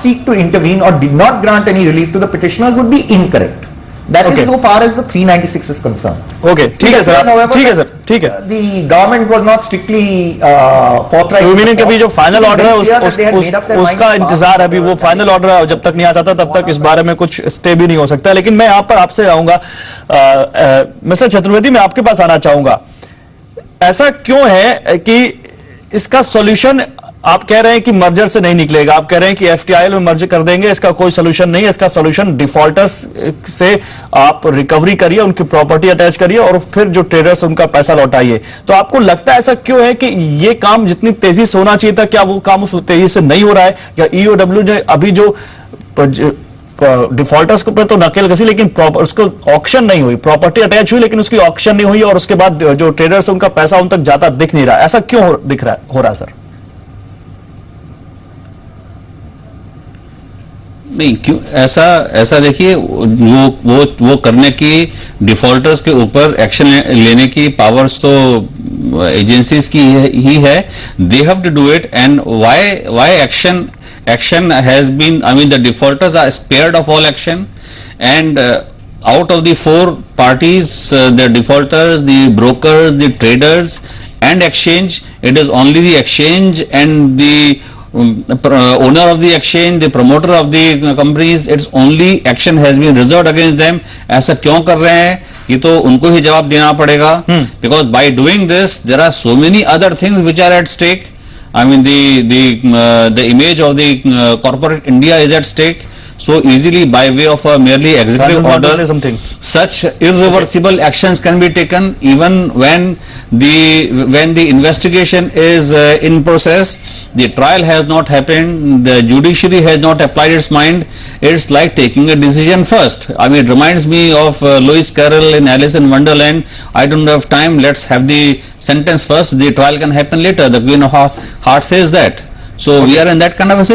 seek to intervene or did not grant any relief to the petitioners would be incorrect. That is so far as the 396 is concerned. Okay, ठीक है sir, ठीक है sir, ठीक है. The government was not strictly forthright. Meaning कभी जो final order है उसका इंतजार अभी, वो फाइनल ऑर्डर जब तक नहीं आ जाता तब तक इस बारे में कुछ स्टे भी नहीं हो सकता. लेकिन मैं यहाँ पर आपसे आऊंगा, मिस्टर चतुर्वेदी, मैं आपके पास आना चाहूंगा. ऐसा क्यों है कि इसका सॉल्यूशन आप कह रहे हैं कि मर्जर से नहीं निकलेगा, आप कह रहे हैं कि एफटीआईएल में मर्ज कर देंगे, इसका कोई सोल्यूशन नहीं है. इसका सोल्यूशन डिफॉल्टर्स से आप रिकवरी करिए, उनकी प्रॉपर्टी अटैच करिए और फिर जो ट्रेडर्स उनका पैसा लौटाइए. तो आपको लगता है ऐसा क्यों है कि ये काम जितनी तेजी से होना चाहिए था, क्या वो काम उस तेजी से नहीं हो रहा है? या ईओडब्ल्यू ने अभी जो डिफॉल्टर्स को पर तो नकेल कसी, लेकिन उसको ऑक्शन नहीं हुई, प्रॉपर्टी अटैच हुई लेकिन उसकी ऑक्शन नहीं हुई और उसके बाद जो ट्रेडर्स उनका पैसा उन तक जाता दिख नहीं रहा. ऐसा क्यों हो रहा है सर? नहीं, क्यों ऐसा देखिए, वो करने की, डिफॉल्टर्स के ऊपर एक्शन लेने की पावर्स तो एजेंसीज की ही है. They have to do it. And why action has been, I mean the defaulters are spared of all action. And out of the 4 parties, the defaulters, the brokers, the traders and exchange, it is only the exchange and the owner of the exchange, the promoter of the companies, it's only action has been reserved against them. ऐसा क्यों कर रहे हैं, ये तो उनको ही जवाब देना पड़ेगा. Because by doing this, there are so many other things which are at stake. I mean, the image of the corporate India is at stake. So easily, by way of a merely executive order, such irreversible actions can be taken even when the investigation is in process. The trial has not happened. The judiciary has not applied its mind. It's like taking a decision first. I mean, it reminds me of Lewis Carroll in Alice in Wonderland. I don't have time. Let's have the sentence first. The trial can happen later. The Queen of Hearts says that. So we are in that kind of a